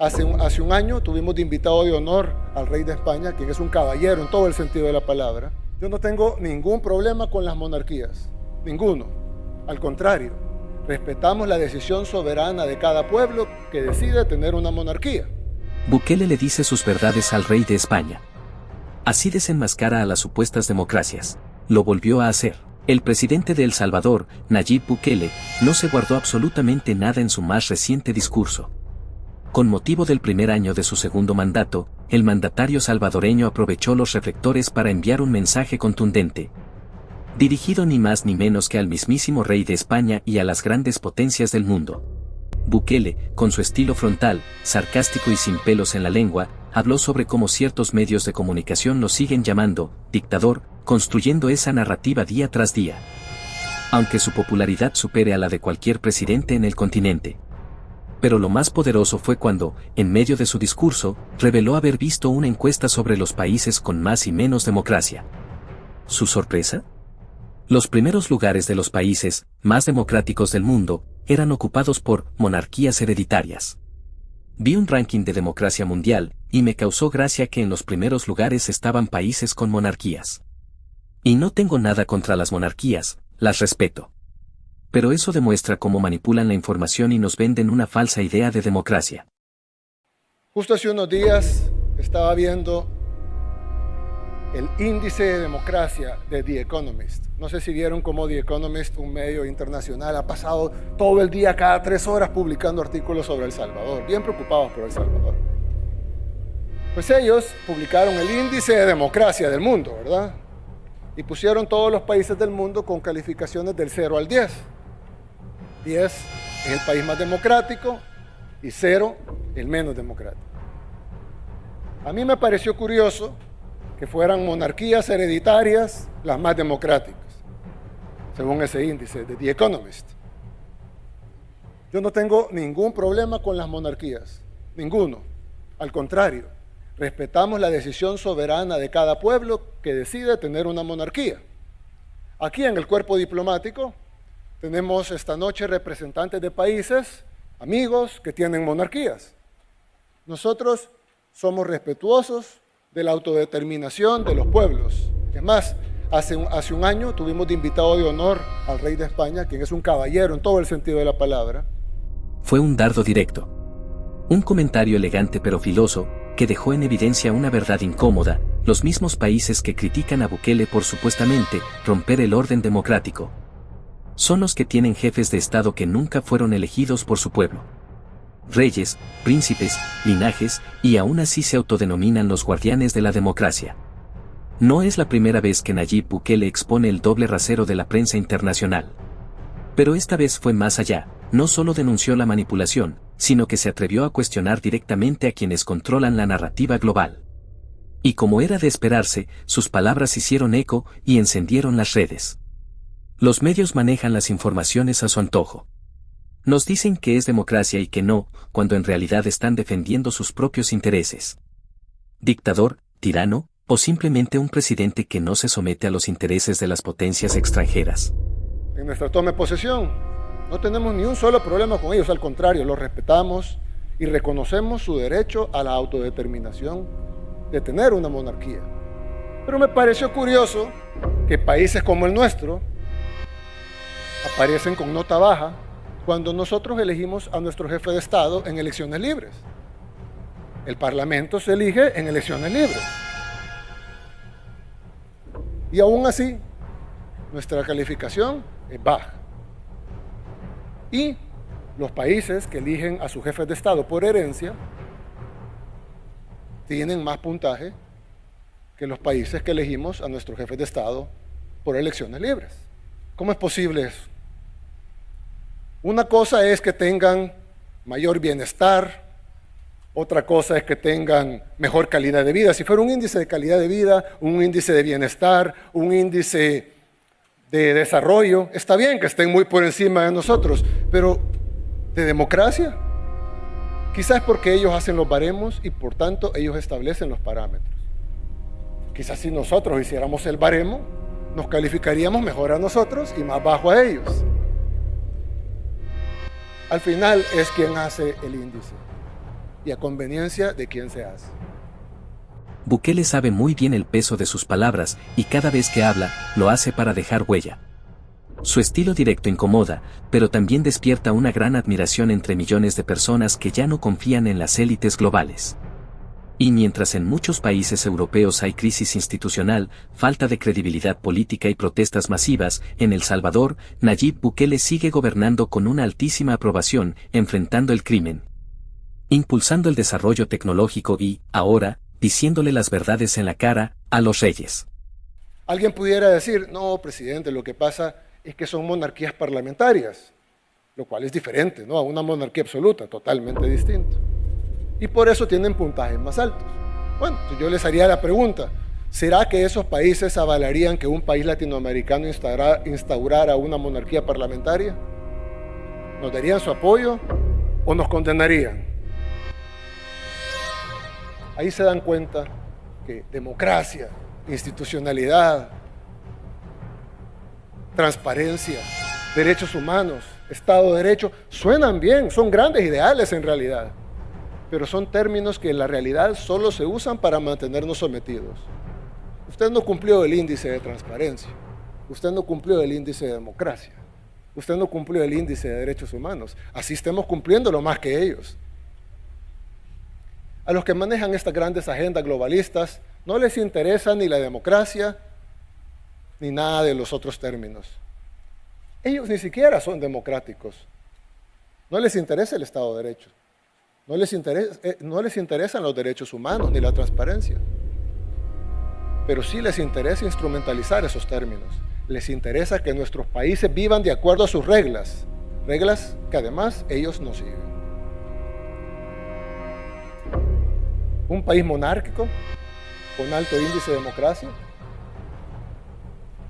Hace un año tuvimos de invitado de honor al rey de España, quien es un caballero en todo el sentido de la palabra. Yo no tengo ningún problema con las monarquías, ninguno. Al contrario, respetamos la decisión soberana de cada pueblo que decide tener una monarquía. Bukele le dice sus verdades al rey de España. Así desenmascara a las supuestas democracias. Lo volvió a hacer. El presidente de El Salvador, Nayib Bukele, no se guardó absolutamente nada en su más reciente discurso. Con motivo del primer año de su segundo mandato, el mandatario salvadoreño aprovechó los reflectores para enviar un mensaje contundente, dirigido ni más ni menos que al mismísimo rey de España y a las grandes potencias del mundo. Bukele, con su estilo frontal, sarcástico y sin pelos en la lengua, habló sobre cómo ciertos medios de comunicación lo siguen llamando dictador, construyendo esa narrativa día tras día. Aunque su popularidad supere a la de cualquier presidente en el continente. Pero lo más poderoso fue cuando, en medio de su discurso, reveló haber visto una encuesta sobre los países con más y menos democracia. ¿Su sorpresa? Los primeros lugares de los países más democráticos del mundo eran ocupados por monarquías hereditarias. Vi un ranking de democracia mundial y me causó gracia que en los primeros lugares estaban países con monarquías. Y no tengo nada contra las monarquías, las respeto. Pero eso demuestra cómo manipulan la información y nos venden una falsa idea de democracia. Justo hace unos días estaba viendo el índice de democracia de The Economist. No sé si vieron cómo The Economist, un medio internacional, ha pasado todo el día, cada 3 horas, publicando artículos sobre El Salvador, bien preocupados por El Salvador. Pues ellos publicaron el índice de democracia del mundo, ¿verdad? Y pusieron todos los países del mundo con calificaciones del 0 al 10. 10 es el país más democrático y 0 el menos democrático. A mí me pareció curioso que fueran monarquías hereditarias las más democráticas, según ese índice de The Economist. Yo no tengo ningún problema con las monarquías, ninguno. Al contrario, respetamos la decisión soberana de cada pueblo que decide tener una monarquía. Aquí en el cuerpo diplomático tenemos esta noche representantes de países, amigos, que tienen monarquías. Nosotros somos respetuosos de la autodeterminación de los pueblos. Es más, hace un año tuvimos de invitado de honor al rey de España, quien es un caballero en todo el sentido de la palabra. Fue un dardo directo. Un comentario elegante pero filoso, que dejó en evidencia una verdad incómoda: los mismos países que critican a Bukele por supuestamente romper el orden democrático son los que tienen jefes de Estado que nunca fueron elegidos por su pueblo. Reyes, príncipes, linajes, y aún así se autodenominan los guardianes de la democracia. No es la primera vez que Nayib Bukele expone el doble rasero de la prensa internacional. Pero esta vez fue más allá, no solo denunció la manipulación, sino que se atrevió a cuestionar directamente a quienes controlan la narrativa global. Y como era de esperarse, sus palabras hicieron eco y encendieron las redes. Los medios manejan las informaciones a su antojo. Nos dicen que es democracia y que no, cuando en realidad están defendiendo sus propios intereses. Dictador, tirano, o simplemente un presidente que no se somete a los intereses de las potencias extranjeras. En nuestra toma de posesión no tenemos ni un solo problema con ellos, al contrario, los respetamos y reconocemos su derecho a la autodeterminación de tener una monarquía. Pero me pareció curioso que países como el nuestro aparecen con nota baja cuando nosotros elegimos a nuestro jefe de Estado en elecciones libres. El Parlamento se elige en elecciones libres. Y aún así, nuestra calificación es baja. Y los países que eligen a sus jefes de Estado por herencia tienen más puntaje que los países que elegimos a nuestros jefes de Estado por elecciones libres. ¿Cómo es posible eso? Una cosa es que tengan mayor bienestar, otra cosa es que tengan mejor calidad de vida. Si fuera un índice de calidad de vida, un índice de bienestar, un índice de desarrollo, está bien que estén muy por encima de nosotros, pero ¿de democracia? Quizás porque ellos hacen los baremos y por tanto ellos establecen los parámetros. Quizás si nosotros hiciéramos el baremo, nos calificaríamos mejor a nosotros y más bajo a ellos. Al final es quien hace el índice. y a conveniencia de quien se hace. Bukele sabe muy bien el peso de sus palabras y cada vez que habla, lo hace para dejar huella. Su estilo directo incomoda, pero también despierta una gran admiración entre millones de personas que ya no confían en las élites globales. Y mientras en muchos países europeos hay crisis institucional, falta de credibilidad política y protestas masivas, en El Salvador, Nayib Bukele sigue gobernando con una altísima aprobación, enfrentando el crimen, impulsando el desarrollo tecnológico y, ahora, diciéndole las verdades en la cara a los reyes. Alguien pudiera decir, no, presidente, lo que pasa es que son monarquías parlamentarias, lo cual es diferente, ¿no?, a una monarquía absoluta, totalmente distinto. Y por eso tienen puntajes más altos. Bueno, yo les haría la pregunta, ¿será que esos países avalarían que un país latinoamericano instaurara una monarquía parlamentaria? ¿Nos darían su apoyo o nos condenarían? Ahí se dan cuenta que democracia, institucionalidad, transparencia, derechos humanos, Estado de Derecho, suenan bien, son grandes ideales en realidad, pero son términos que en la realidad solo se usan para mantenernos sometidos. Usted no cumplió el índice de transparencia, usted no cumplió el índice de democracia, usted no cumplió el índice de derechos humanos, así estemos cumpliéndolo más que ellos. A los que manejan estas grandes agendas globalistas no les interesa ni la democracia ni nada de los otros términos. Ellos ni siquiera son democráticos. No les interesa el Estado de Derecho. No les interesan los derechos humanos ni la transparencia. Pero sí les interesa instrumentalizar esos términos. Les interesa que nuestros países vivan de acuerdo a sus reglas, reglas que además ellos no siguen. Un país monárquico, con alto índice de democracia,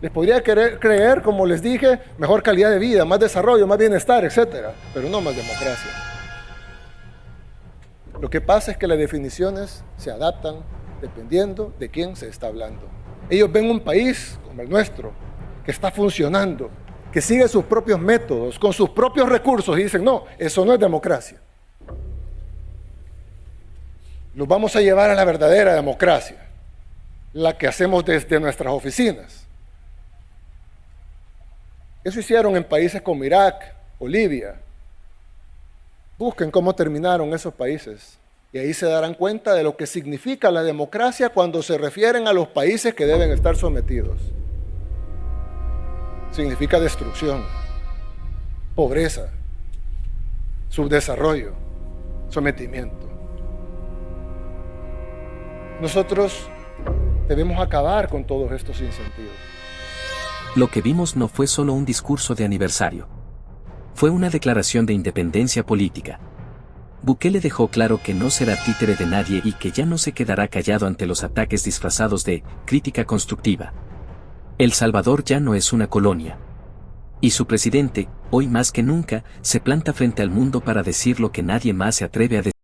les podría creer, como les dije, mejor calidad de vida, más desarrollo, más bienestar, etc., pero no más democracia. Lo que pasa es que las definiciones se adaptan dependiendo de quién se está hablando. Ellos ven un país como el nuestro, que está funcionando, que sigue sus propios métodos, con sus propios recursos, y dicen, no, eso no es democracia. Los vamos a llevar a la verdadera democracia, la que hacemos desde nuestras oficinas. Eso hicieron en países como Irak o Libia. Busquen cómo terminaron esos países y ahí se darán cuenta de lo que significa la democracia cuando se refieren a los países que deben estar sometidos. Significa destrucción, pobreza, subdesarrollo, sometimiento. Nosotros debemos acabar con todos estos sinsentidos. Lo que vimos no fue solo un discurso de aniversario. Fue una declaración de independencia política. Bukele dejó claro que no será títere de nadie y que ya no se quedará callado ante los ataques disfrazados de crítica constructiva. El Salvador ya no es una colonia. Y su presidente, hoy más que nunca, se planta frente al mundo para decir lo que nadie más se atreve a decir.